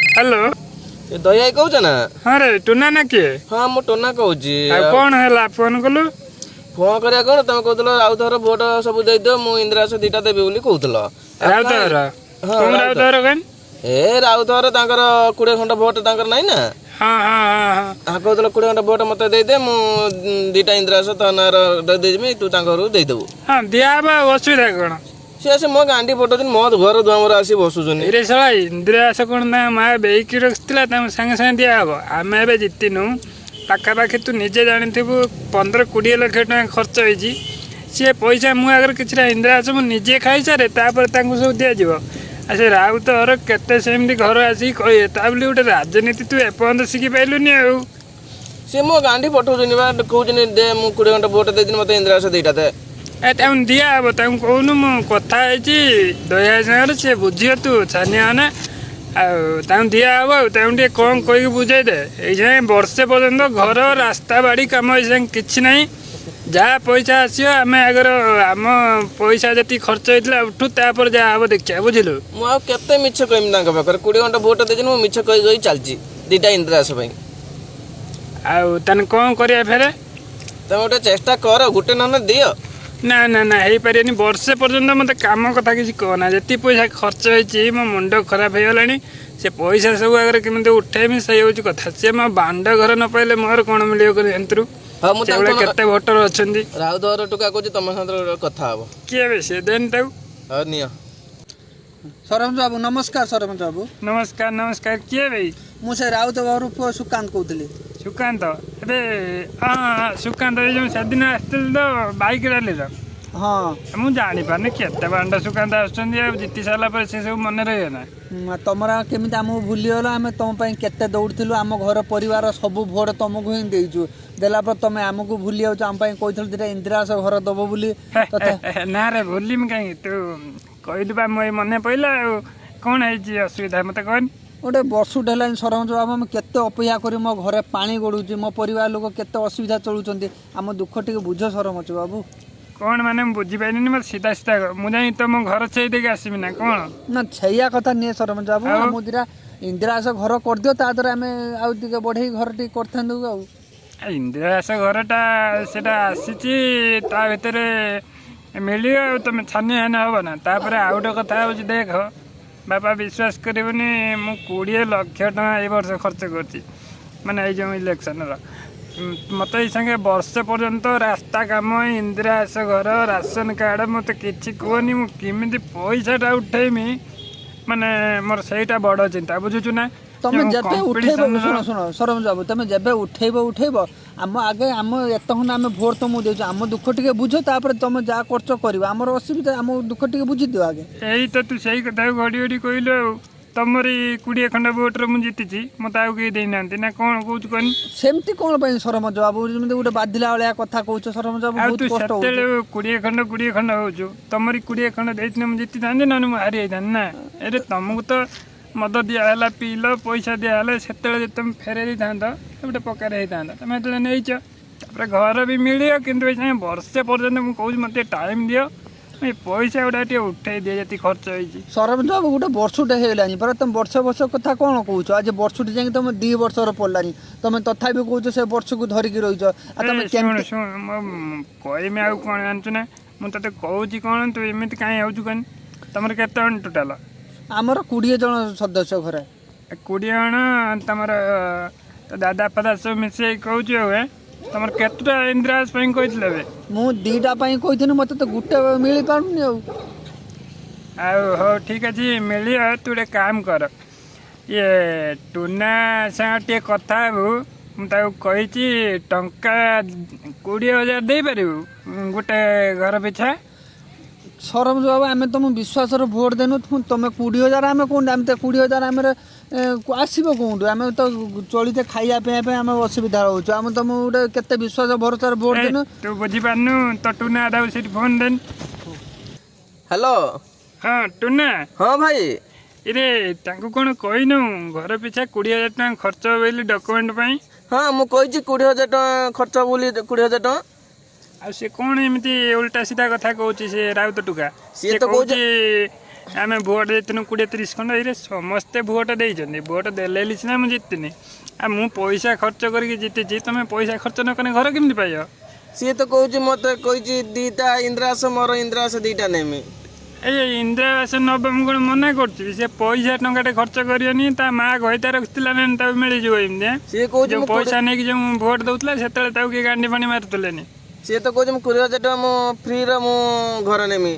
Hello दया कहूच ना। हाँ रे टुना ना किए? हाँ मु टोना कहूँ। कौन है फोन कलु? फोन करा कौन तुम कहल राउतर भोट सब दे दियो मु इंदिरा आवास 2टा देवी बोली कहूल। राउतर तुम राउतर कन ए राउतर तांकर 20 खंड भोट तांकर नहीं ना। हाँ हाँ हाँ हाँ कहल 20 खंड भोट मत दे दे मु 2टा इंदिरा आवास तो नार देदेमी तू तांकर दे देबू। हाँ दिया असुविधा कौन? सी मो गांडी पठाउछन् मो घर दुआर आसी बसुछन्। रे साला इंदिरा आवास कौन ना माँ बेईकी रखिला सागे सागे दिया हम आम ए जितिनु पाखापाखि तू निजे जाथु 15-20 लाख टका खर्च होती सी पैसा मु आगर कि इंदिरा आवास मुझे खाई सारे सब दिज्व आ से राउतर केते सेमती घर आसिक कहे बोली गोटे राजनीति तू एपर्यंत शिखी पाइलुनि आ सी मो गांडी पठाउछन् बा कहउछन् दे मु 20 घंटा भोट दे दिन मते इंदिरा आवास 2टा दे दिया हे कहून मु कथा दया सागर सी बुझे तू छानिया ना दिया हम कौन कहीकि बुझे दे ये वर्षे पर्यंत घर रास्ता बाड़ी कम कि ना जहाँ पैसा आसो आम आगर आम पैसा जी खर्च होता उठू तापर जहाँ हम देखा बुझलु। मुझे मिछ कहमी पाखे 20 घंटा भोट दे मुझे मिछ कही चलती 2टा इंदिरा आवास आन कौन करा फेर तुम गोटे चेष्टा कर गोटे ना दियो ना ना ना हो पारे वर्षे पर्यंत मत काम कथा किसी कहना जी पैसा खर्च होती मो मुंड खराब हो गला से पैसा सब आगे केमी उठेमी से हूँ कथा सी मो बांड घर न पाइले मोर कौन मिलू हाँ मुझे केते भोटर अच्छा राउतर टुका कहूँ तुम साथ कथा हम किए से देन हाँ नियो। सरपंच बाबू नमस्कार। सरपंच बाबू नमस्कार नमस्कार किए भाई मुझे राउत बाबू पुआ सुकांत कहूली। सुकांत अरे हाँ सुकांत जो सेदिन आसतील तो बाइक रैली हाँ मुझे जानी पारे केते बांड सुकांत आती सारापर से सब मन रही ना तुम केमी आमको भूलीगल आम तुम केते दौड़ू आम घर परिवार सब भोट तुमको ही देचु देलापर तुम आमको भूली जाऊँ आम कही 2टा इंदिरा आवास घर दब बोली ना रे भूलिमी कहीं तू कहलु बा मो मन पड़ा कौन है असुविधा मत कहनी गोटे वर्षुट है सरपंच बाबू आम केते अपेक्षा कर मो घरे पानी गड़ुची मो परिवार लोक केते असुविधा चलुंट आम दुख टे बुझ सरपंच बाबू कौन मैंने बुझीपारे मत सीधा सीधा मुझे तुम घर छेदी आसमी ना कौन ना छैया कथा नहीं सरपंच बाबू आम 2टा इंदिरा आवास घर कर दियो ता द्वारा आम आउ बढ़े घर टे कर इंदिरा आवास घरटा से आसी ता भर मिल तुम छानी हेन हम ना तापर आउ गोटे कथा हूँ देख बापा विश्वास करनी मु 20 लाख टका ए वर्ष खर्च कर माने जो इलेक्शन मत संगे वर्ष पर्यंत रास्ता कम इंदिरा आवास घर राशन कार्ड मत कि कहनी मुझे पैसाटा उठेमी माने मोर सहीटा बड़ चिंता बुझुचु ना तुम जब उठेब शुण शुण सरपंच बाबू तुम जब उठेब आम आगे आम एत खंड आम भोट तुमको देचु आम दुख टे बुझ तापर तुम जहाँ खर्च कर आम असुविधा आम दुख टे बुझी दियो आगे यही तो तू सही कथा घड़ी घड़ी कहलु तुमरी 20 खंड भोटर मुझे जीति मत आउ कहीं देना ना कौन कौच कहनी सेमती कौन सरपंच बाबू गोटे बाधिला भाया कथा कहूँ सरपंच बाबू तू 20 खंड हो तुमरी 20 खंड देती मुझे जीति था ना मुझे हारी जाता ना अरे तुमको तो मद दिहला पील पैसा दिहला से तुम फेरे था गोटे पकार होता तुम ये नहीं घर भी मिल कि वर्षे पर्यटन मुझे कहूँ मत टाइम दियो पैसा गुड़ा उठे दिए जी खर्च होती सरपंच बाबू गोटे वर्षुटे होगा पर तुम वर्ष कथा कौन कौच आज वर्षुटे जाए तुम 2 वर्ष पड़ानी तुम तथा कौच से वर्ष को धरिकी रही कहमी आउ कौन जानचु ना मुझे कहूँ कौन तू एमती कहीं हो कौन तुम केते टोटाल आमर 20 जन सदस्य घर 20 जन तुम दादा फादा सब मिसे कहूँ हुए तुम केतटा इंदिरा आवास कहते मुझे 2टा कही मत तो गोटे मिल पार्नी हो ठीक अच्छे मिल तू गोटे काम कर ये टुना सागे कथा मुझे कही टंका 20,000 दे पारू गोटे घर पिछा सरपंच बाबू आम तुम विश्वास भोट देनु तुम 20,000 आम कौन आम तो 20,000 आम आसो कौटू आम तो चलते खाइबा आम असुविधा रोच आम तुम गोटे केते विश्वास भरोसा भोट देनु तू बुझीपारनु तो टुना दाऊ से फोन देन हेलो हाँ टुना हाँ भाई इरे तांको कौन कहनु घर पिछा 20,000 टका खर्च बोली डॉक्यूमेंट पाई हाँ मुझे 20,000 टका खर्च बोली 20,000 टका आ से कौन एमती उल्टा सीधा कथा कहूँ से राउत टुका सी तो कहूँ आम भोट देतीन 20-30 खंड ये समस्ते भोट देते भोट देले सीना मुझे जितनी आ मु पैसा खर्च करके जीती तुम पैसा खर्च न कने घर केमती पाइब सी तो कहूँ मत कही 2टा इंद्रावास मोर इंद्रावास 2टा नेमी ए इंदिरा आवास नब मुझे कौन मना कर पैसा टंकाटे खर्च करनी माँ गईता रखा मिल जाए सी कहूँ जो पैसा नहीं जो भोट दौला से किए गांडी पानी मारुले सी तो कहूँ 20,000 टका मु फ्री मु घर नेमी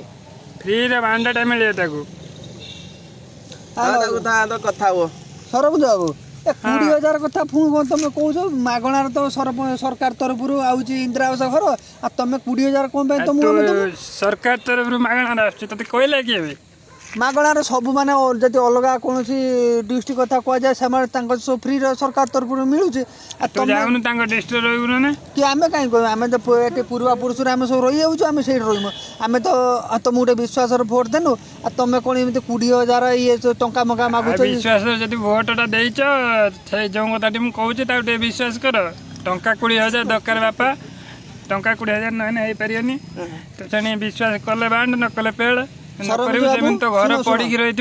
फ्री बांडाटा मिले ताकू कथा हुआ सरपंच बाबू 20,000 कथा पुणी कौन तुम कौच मागणार तो सरकार तरफ इंदिरा आवास घर आ तुम 20,000 कौन तुम सरकार तरफ मागणार आते कहला किए मागणार सब माने जदि अलग कौन डिस्ट्रिक्ट कथा कह जाए सब फ्री सरकार तरफ मिलूँ जाऊन डिस्ट्रिक्ट रही ना कि आम कहीं कह आम तो पूर्वा पुरुष आम सब रही जाऊँ आम से रही आम तो तुम गोटे विश्वास भोट देनु आ तुम कौन एमती 20,000 ये टंका मका मागुच विश्वास जब भोटा देच जो कथा मुझे विश्वास कर टंका 20,000 दरकार बापा टंका 20,000 ना हो पारे तो से विश्वास कले बांड न कले पेड़ जमीन तो घर पड़ी रही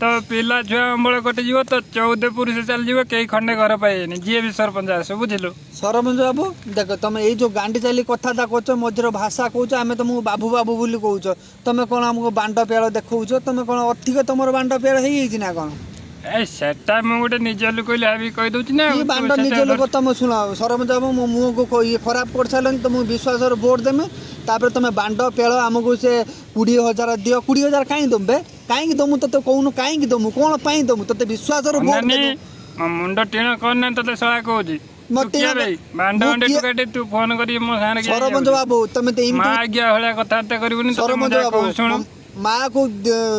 तो पिला छुआ अम्बल कटिज तो 14 पुरुष चल कई खंडे घर पाइबे जी भी सरपंच आस बुझिलु सरपंच बाबू देख तुम ये जो गांडी चाली कथा कौच मझर भाषा कौच आम तुमको बाबू बाबू बोली कौच तुम कौन आमको बांड पेड़ देखौच तुम कौन अधिक तुम बांड पेड़ हो कौन सेटा मु गोटे निज लोक भाभी कही दूसरी ना बांड निज लोक तुम शुण सरपंच बाबू मो मुँह को ये खराब कर सारे तुम विश्वास भोट देमे तापर तुम बांड पेड़ आमको से 20,000 दियो 20,000 कहीं दमे कहीं दमु तो कौन कहीं दमु कौन पाई दमु तो विश्वास मुंड टीण करना तो सला कहूँ बांड बांडे तू फोन कर सरपंच बाबू तुम माँ आज्ञा भाया कथबार्ता कर सरपंच बाबू शुणु माँ को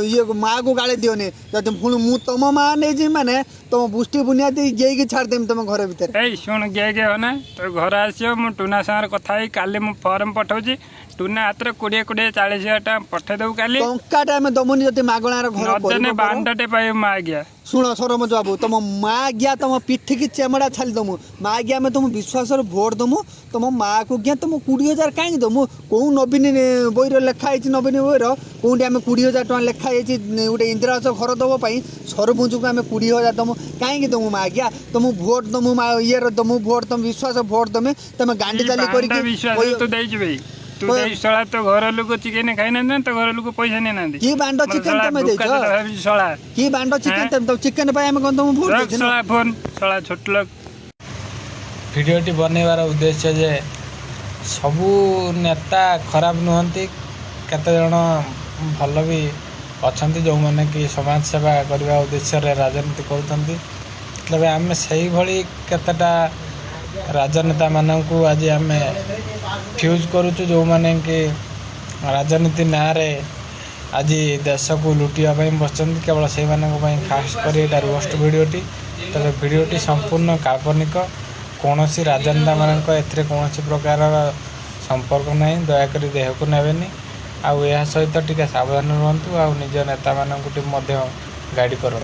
ये माँ को गाड़ी दियोनी जब पुणी मु तुम माँ नहीं माने तुम पुष्टि बुनियादी जेकी छाड़देमी तुम घर भितर शुण गे होना तो घर आसो मु टूना सागर कथा काली मु फर्म पठाऊँ टूना हाथ 20,000-40,000 टका पठेदेबू काली टंकाटे आम दमुनी जब मागणार घर बांडटे पाइब माँ आज्ञा शुण सरपंच बाबू तुम माँ आज्ञा तुम पिठी की चेमड़ा छाली दमु माँ आज्ञा में तुम विश्वास भोट दमु तुम माँ को ज्ञा तुम 20,000 कहीं दमु कौ नवीन बईर लिखाई नवीन बईर कौटी आम 20,000 टका लिखाई गोटे इंदिरा आवास घर दवाई सरपंच को आम 20,000 दमु कहीं दमु माँ आज्ञा तुम भोट दमु ये दमु भोट तुम विश्वास भोट दमे तुम गांडी चाली कर शला तो घर लोक चिकेन खाई ना तो घर लोक पैसा नहीं ना की बांड चिकेन तुम देछ शला की बांड चिकेन तुम चिकेन पाए हम कोन तुम भोट देछ शला फोन शला छोट लोक भिडियोटी बनैबार उद्देश्य जे सबू नेता खराब नुहंती केते जण भल भी अच्छा जो मैंने कि समाज सेवा करने उद्देश्य राजनीति करुँच तबे आम से भाई केतेटा राजनेता मानू आज आम फ्यूज करुचु जो मैंने कि राजनीति ना रे आज देश को लुटापी बसुँच केवल से खास कर रोस्ट भिडियोटी तबे भिडियोटी संपूर्ण काल्पनिक कौन सी राजनेता मान कौन प्रकार संपर्क ना दयाकोरी देह को नेबेनी आउ सहित टिके सावधान रुहतु आ निज नेता मानक गाइड कर।